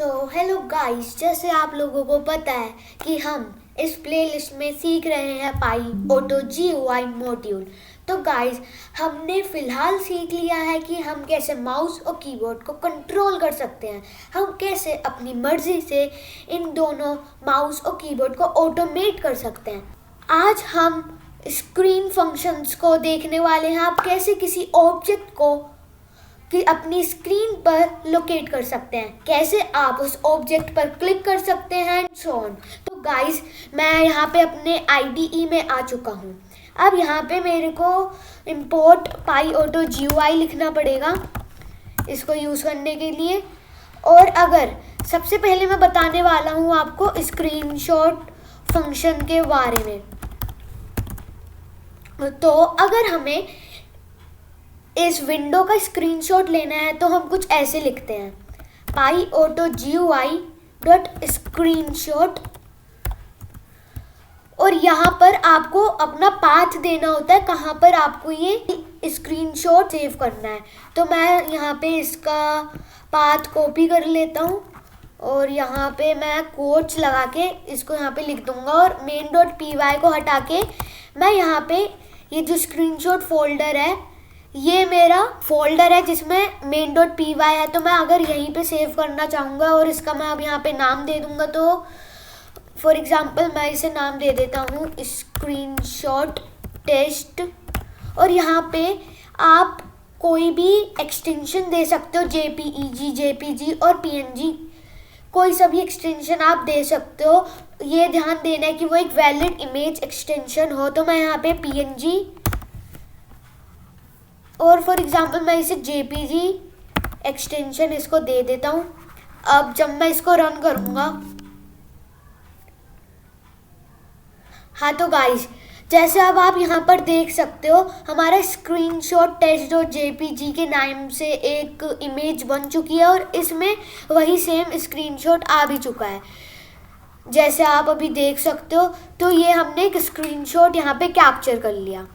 Hello guys, जैसे आप लोगों को पता है कि हम इस प्लेलिस्ट में सीख रहे हैं पाई ऑटो GUI मॉड्यूल। तो गाइस, हमने फ़िलहाल सीख लिया है कि हम कैसे माउस और कीबोर्ड को कंट्रोल कर सकते हैं। हम कैसे अपनी मर्ज़ी से इन दोनों माउस और कीबोर्ड को ऑटोमेट कर सकते हैं। आज हम स्क्रीन फंक्शंस को देखने वाले हैं। आप कैसे किसी ऑब्जेक्ट को कि अपनी स्क्रीन पर लोकेट कर सकते हैं, कैसे आप उस ऑब्जेक्ट पर क्लिक कर सकते हैं, सो ऑन। तो गाइस, मैं यहाँ पे अपने IDE में आ चुका हूँ। अब यहाँ पे मेरे को import पाई ऑटो GUI लिखना पड़ेगा इसको यूज़ करने के लिए। और अगर सबसे पहले मैं बताने वाला हूँ आपको स्क्रीनशॉट फंक्शन के बारे में। तो अगर हमें इस विंडो का स्क्रीनशॉट लेना है तो हम कुछ ऐसे लिखते हैं, पाई ऑटो GUI डॉट स्क्रीनशॉट, और यहाँ पर आपको अपना पाथ देना होता है कहाँ पर आपको ये स्क्रीनशॉट सेव करना है। तो मैं यहाँ पे इसका पाथ कॉपी कर लेता हूँ और यहाँ पे मैं कोट्स लगा के इसको यहाँ पे लिख दूँगा, और main.py को हटा के मैं यहाँ पे ये जो स्क्रीनशॉट फोल्डर है, ये मेरा फोल्डर है जिसमें main.py है। तो मैं अगर यहीं पे सेव करना चाहूँगा और इसका मैं अब यहाँ पे नाम दे दूँगा, तो फॉर एग्ज़ाम्पल मैं इसे नाम दे देता हूँ स्क्रीनशॉट टेस्ट। और यहाँ पे आप कोई भी एक्सटेंशन दे सकते हो, JPEG, JPG और PNG, कोई सा भी एक्सटेंशन आप दे सकते हो। ये ध्यान देना है कि वो एक वैलिड इमेज एक्सटेंशन हो। तो मैं यहाँ पे PNG और फॉर एग्ज़ाम्पल मैं इसे JPG एक्सटेंशन इसको दे देता हूँ। अब जब मैं इसको रन करूँगा, हाँ तो गाइस, जैसे अब आप यहाँ पर देख सकते हो हमारा स्क्रीनशॉट टेस्ट डॉट JPG के नाम से एक इमेज बन चुकी है और इसमें वही सेम स्क्रीनशॉट आ भी चुका है, जैसे आप अभी देख सकते हो। तो ये हमने एक स्क्रीनशॉट यहाँ पे कैप्चर कर लिया।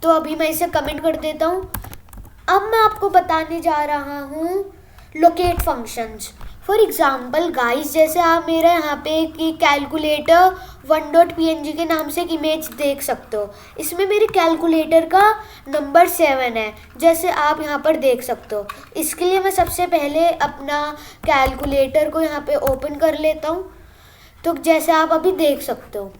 तो अभी मैं इसे कमेंट कर देता हूँ। अब मैं आपको बताने जा रहा हूँ locate functions. For example guys, जैसे आप मेरा यहाँ पे कैलकुलेटर 1.png के नाम से एक इमेज देख सकते हो। इसमें मेरे कैलकुलेटर का नंबर 7 है, जैसे आप यहाँ पर देख सकते हो। इसके लिए मैं सबसे पहले अपना कैलकुलेटर को यहाँ पे ओपन कर लेता हूँ, तो जैसे आप अभी देख सकते हो।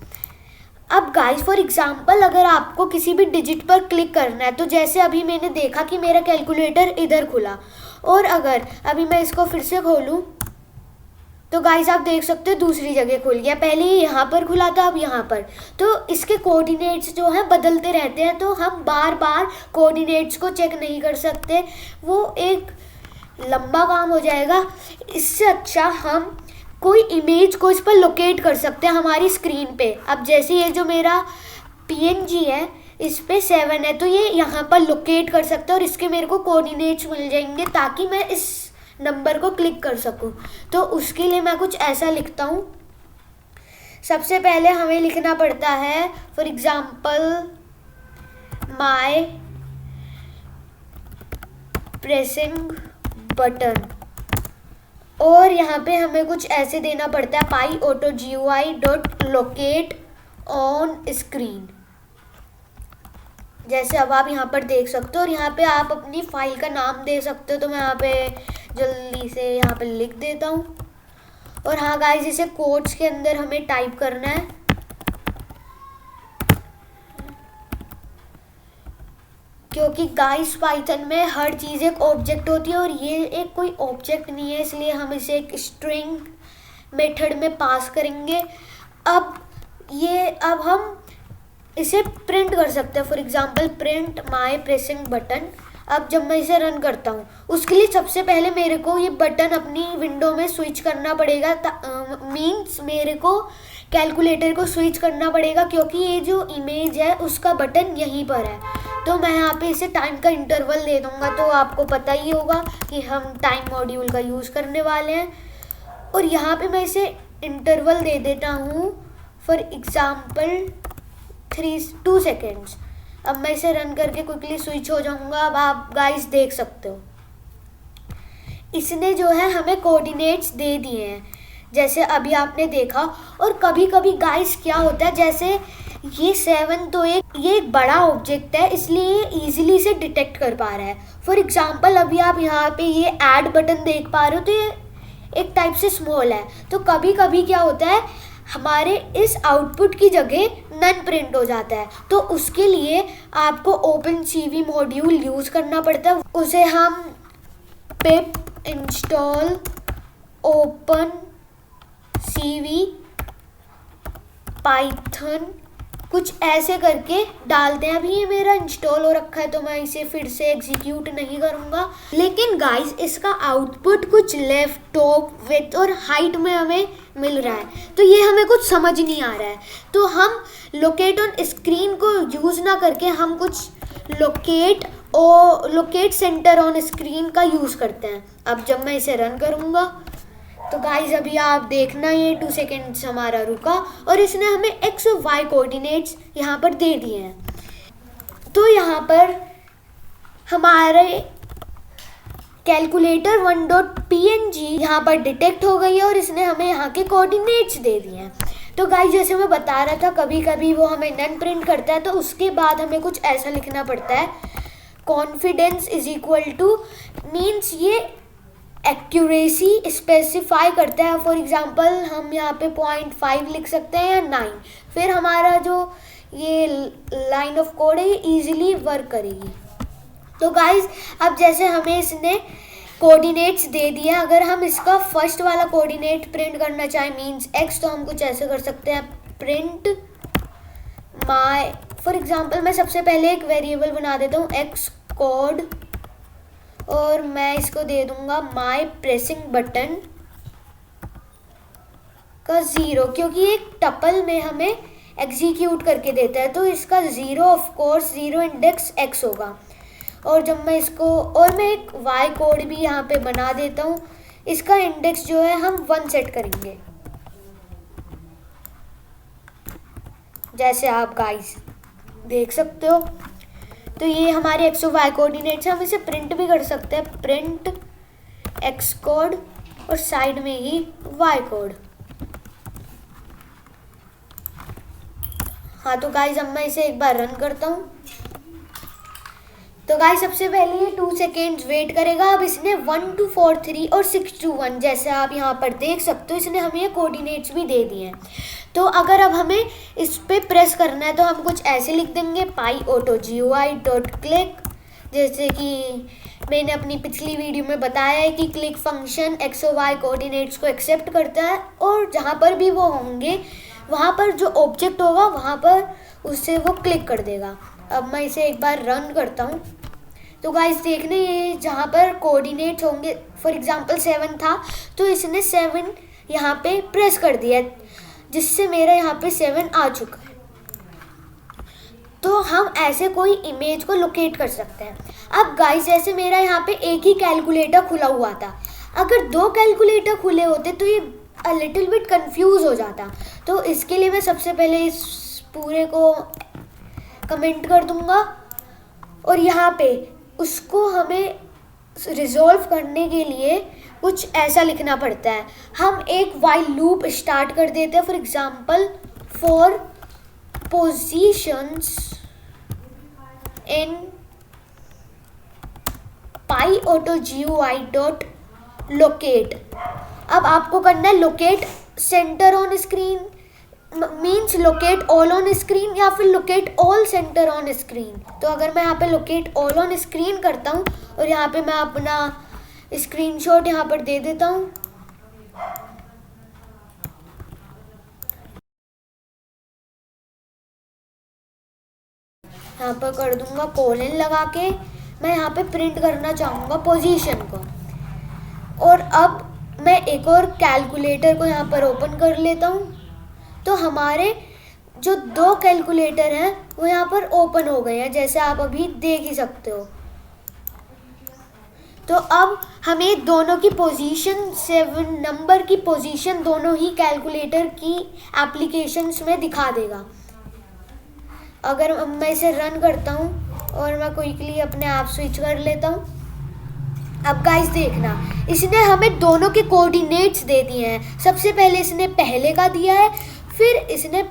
अब गाइस, फॉर एग्ज़ाम्पल अगर आपको किसी भी डिजिट पर क्लिक करना है, तो जैसे अभी मैंने देखा कि मेरा कैलकुलेटर इधर खुला, और अगर अभी मैं इसको फिर से खोलूँ तो गाइस आप देख सकते हो दूसरी जगह खुल गया। पहले ये यहाँ पर खुला था, अब यहाँ पर। तो इसके कोऑर्डिनेट्स जो हैं बदलते रहते हैं, तो हम बार बार कोऑर्डिनेट्स को चेक नहीं कर सकते, वो एक लंबा काम हो जाएगा। इससे अच्छा हम कोई इमेज को इस पर लोकेट कर सकते हैं हमारी स्क्रीन पे। अब जैसे ये जो मेरा PNG है, इस पे 7 है, तो ये यहाँ पर लोकेट कर सकते हैं और इसके मेरे को कोऑर्डिनेट्स मिल जाएंगे ताकि मैं इस नंबर को क्लिक कर सकूँ। तो उसके लिए मैं कुछ ऐसा लिखता हूँ। सबसे पहले हमें लिखना पड़ता है for example my pressing button, और यहाँ पे हमें कुछ ऐसे देना पड़ता है, py auto GUI dot locate on screen, जैसे अब आप यहाँ पर देख सकते हो। और यहाँ पे आप अपनी फाइल का नाम दे सकते हो, तो मैं यहाँ पे जल्दी से यहाँ पे लिख देता हूँ। और हाँ गाइस, इसे कोट्स के अंदर हमें टाइप करना है, क्योंकि गाइस पाइथन में हर चीज़ एक ऑब्जेक्ट होती है और ये एक कोई ऑब्जेक्ट नहीं है, इसलिए हम इसे एक स्ट्रिंग मेथड में पास करेंगे। अब हम इसे प्रिंट कर सकते हैं, for example print my pressing button. अब जब मैं इसे रन करता हूँ, उसके लिए सबसे पहले मेरे को ये बटन अपनी विंडो में स्विच करना पड़ेगा, मीन्स मेरे को कैलकुलेटर को स्विच करना पड़ेगा, क्योंकि ये जो इमेज है उसका बटन यहीं पर है। तो मैं यहाँ पे इसे टाइम का इंटरवल दे दूँगा। तो आपको पता ही होगा कि हम टाइम मॉड्यूल का यूज़ करने वाले हैं, और यहाँ पे मैं इसे इंटरवल दे देता हूँ फॉर एग्ज़ाम्पल 2 सेकेंड्स। अब मैं इसे रन करके क्विकली स्विच हो जाऊँगा। अब आप गाइस देख सकते हो इसने जो है हमें कोऑर्डिनेट्स दे दिए हैं, जैसे अभी आपने देखा। और कभी कभी गाइस क्या होता है, जैसे ये 7 तो ये एक बड़ा ऑब्जेक्ट है, इसलिए ये ईजिली से डिटेक्ट कर पा रहा है। फॉर एग्जांपल अभी आप यहाँ पे ये ऐड बटन देख पा रहे हो, तो ये एक टाइप से स्मॉल है। तो कभी कभी क्या होता है, हमारे इस आउटपुट की जगह नन प्रिंट हो जाता है, तो उसके लिए आपको ओपन सीवी मॉड्यूल यूज़ करना पड़ता है। उसे हम पिप इंस्टॉल ओपन सीवी पाइथन कुछ ऐसे करके डालते हैं। अभी ये मेरा इंस्टॉल हो रखा है, तो मैं इसे फिर से एग्जीक्यूट नहीं करूँगा। लेकिन गाइस इसका आउटपुट कुछ लेफ्ट, टॉप, विड्थ और हाइट में हमें मिल रहा है, तो ये हमें कुछ समझ नहीं आ रहा है। तो हम लोकेट ऑन स्क्रीन को यूज़ ना करके हम कुछ लोकेट सेंटर ऑन स्क्रीन का यूज़ करते हैं। अब जब मैं इसे रन करूँगा तो गाइस अभी आप देखना, ये 2 सेकेंड्स हमारा रुका और इसने हमें एक्स और वाई कोऑर्डिनेट्स यहाँ पर दे दिए हैं। तो यहाँ पर हमारे कैलकुलेटर 1.png यहाँ पर डिटेक्ट हो गई है और इसने हमें यहाँ के कोऑर्डिनेट्स दे दिए हैं। तो गाइस जैसे मैं बता रहा था, कभी कभी वो हमें नन प्रिंट करता है, तो उसके बाद हमें कुछ ऐसा लिखना पड़ता है, confidence is equal to, means ये एक्यूरेसी स्पेसिफाई करता है। फॉर एग्जांपल हम यहाँ पे 0.5 लिख सकते हैं या 9, फिर हमारा जो ये लाइन ऑफ कोड है ये ईजिली वर्क करेगी। तो गाइज अब जैसे हमें इसने कोऑर्डिनेट्स दे दिया, अगर हम इसका फर्स्ट वाला कोऑर्डिनेट प्रिंट करना चाहें मीन्स x, तो हम कुछ ऐसे कर सकते हैं, प्रिंट माय, फॉर एग्जांपल मैं सबसे पहले एक वेरिएबल बना देता हूँ x कोड, और मैं इसको दे दूंगा माय प्रेसिंग बटन का 0, क्योंकि एक टपल में हमें एग्जीक्यूट करके देता है, तो इसका 0 ऑफ कोर्स 0 इंडेक्स x होगा। और जब मैं इसको, और मैं एक y कोड भी यहाँ पे बना देता हूँ, इसका इंडेक्स जो है हम 1 सेट करेंगे, जैसे आप गाइस देख सकते हो। तो ये हमारे एक्स और वाई कोऑर्डिनेट्स हैं, हम इसे प्रिंट भी कर सकते हैं, प्रिंट एक्स कोड और साइड में ही वाई कोड। हाँ तो गाइस अब मैं इसे एक बार रन करता हूँ। तो गाइस सबसे पहले ये 2 सेकेंड्स वेट करेगा। अब इसने 1 2 4 3 और 6 2 1, जैसे आप यहाँ पर देख सकते हो, इसने हमें ये कोऑर्डिनेट्स भी दे दिए हैं। तो अगर अब हमें इस पर प्रेस करना है तो हम कुछ ऐसे लिख देंगे, pyauto.gui.click, जैसे कि मैंने अपनी पिछली वीडियो में बताया है कि क्लिक फंक्शन एक्स और वाई कोऑर्डिनेट्स को एक्सेप्ट करता है, और जहाँ पर भी वो होंगे वहाँ पर जो ऑब्जेक्ट होगा वहाँ पर उससे वो क्लिक कर देगा। अब मैं इसे एक बार रन करता हूँ। तो गाइस देखने, ये जहाँ पर कोऑर्डिनेट्स होंगे, फॉर एग्जांपल 7 था, तो इसने 7 यहाँ पे प्रेस कर दिया, जिससे मेरा यहाँ पे 7 आ चुका है। तो हम ऐसे कोई इमेज को लोकेट कर सकते हैं। अब गाइस जैसे मेरा यहाँ पे एक ही कैलकुलेटर खुला हुआ था, अगर 2 कैलकुलेटर खुले होते तो ये अ लिटिल बिट कंफ्यूज हो जाता। तो इसके लिए मैं सबसे पहले इस पूरे को कमेंट कर दूंगा, और यहाँ पे उसको हमें रिजॉल्व करने के लिए कुछ ऐसा लिखना पड़ता है। हम एक वाइल लूप स्टार्ट कर देते हैं, for example for positions in pyauto.gui.locate। अब आपको करना है locate centre on screen, means locate all on screen या फिर locate all centre on screen. तो अगर मैं यहाँ पे लोकेट ऑल ऑन स्क्रीन करता हूँ और यहाँ पे मैं अपना स्क्रीनशॉट यहाँ पर दे देता हूँ, यहाँ पर कर दूंगा कोलन लगा के, मैं यहाँ पे प्रिंट करना चाहूँगा पोजीशन को। और अब मैं एक और कैलकुलेटर को यहाँ पर ओपन कर लेता हूँ, तो हमारे जो 2 कैलकुलेटर हैं वो यहाँ पर ओपन हो गए हैं, जैसे आप अभी देख ही सकते हो। तो अब हमें दोनों की पोजीशन, 7 नंबर की पोजीशन दोनों ही कैलकुलेटर की एप्लीकेशंस में दिखा देगा। अगर मैं इसे रन करता हूँ और मैं क्विकली अपने आप स्विच कर लेता हूँ, अब गाइस देखना, इसने हमें दोनों के कोऑर्डिनेट्स दे दिए हैं। सबसे पहले इसने पहले का दिया है, फिर इसने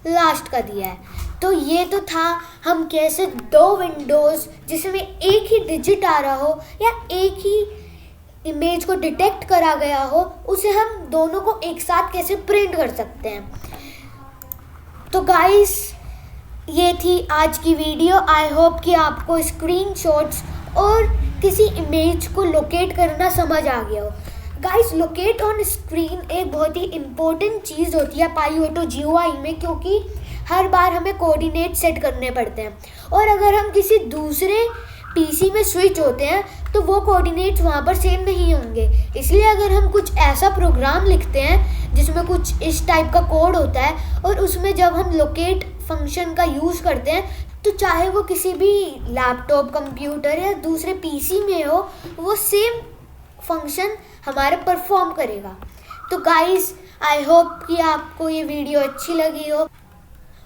लास्ट का दिया है। तो ये तो था हम कैसे दो विंडोज़ जिसमें एक ही डिजिट आ रहा हो या एक ही इमेज को डिटेक्ट करा गया हो, उसे हम दोनों को एक साथ कैसे प्रिंट कर सकते हैं। तो गाइस ये थी आज की वीडियो। आई होप कि आपको स्क्रीनशॉट्स और किसी इमेज को लोकेट करना समझ आ गया हो। गाइस लोकेट ऑन स्क्रीन एक बहुत ही इम्पोर्टेंट चीज़ होती है पाईओटो GUI में, क्योंकि हर बार हमें कोऑर्डिनेट सेट करने पड़ते हैं और अगर हम किसी दूसरे PC में स्विच होते हैं तो वो कोऑर्डिनेट्स वहाँ पर सेम नहीं होंगे। इसलिए अगर हम कुछ ऐसा प्रोग्राम लिखते हैं जिसमें कुछ इस टाइप का कोड होता है और उसमें जब हम लोकेट फंक्शन का यूज़ करते हैं तो चाहे वो किसी भी लैपटॉप, कंप्यूटर या दूसरे PC में हो, वो सेम फंक्शन हमारे परफॉर्म करेगा। तो गाइस आई होप कि आपको ये वीडियो अच्छी लगी हो।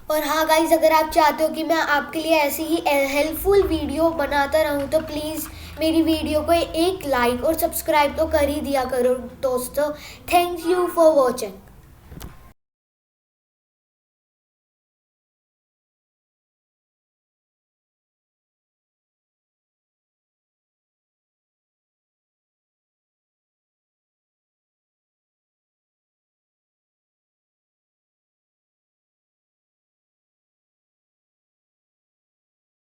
और हाँ गाइस, अगर आप चाहते हो कि मैं आपके लिए ऐसी ही हेल्पफुल वीडियो बनाता रहूँ तो प्लीज़ मेरी वीडियो को एक लाइक और सब्सक्राइब तो कर ही दिया करो दोस्तों। Thank you for watching.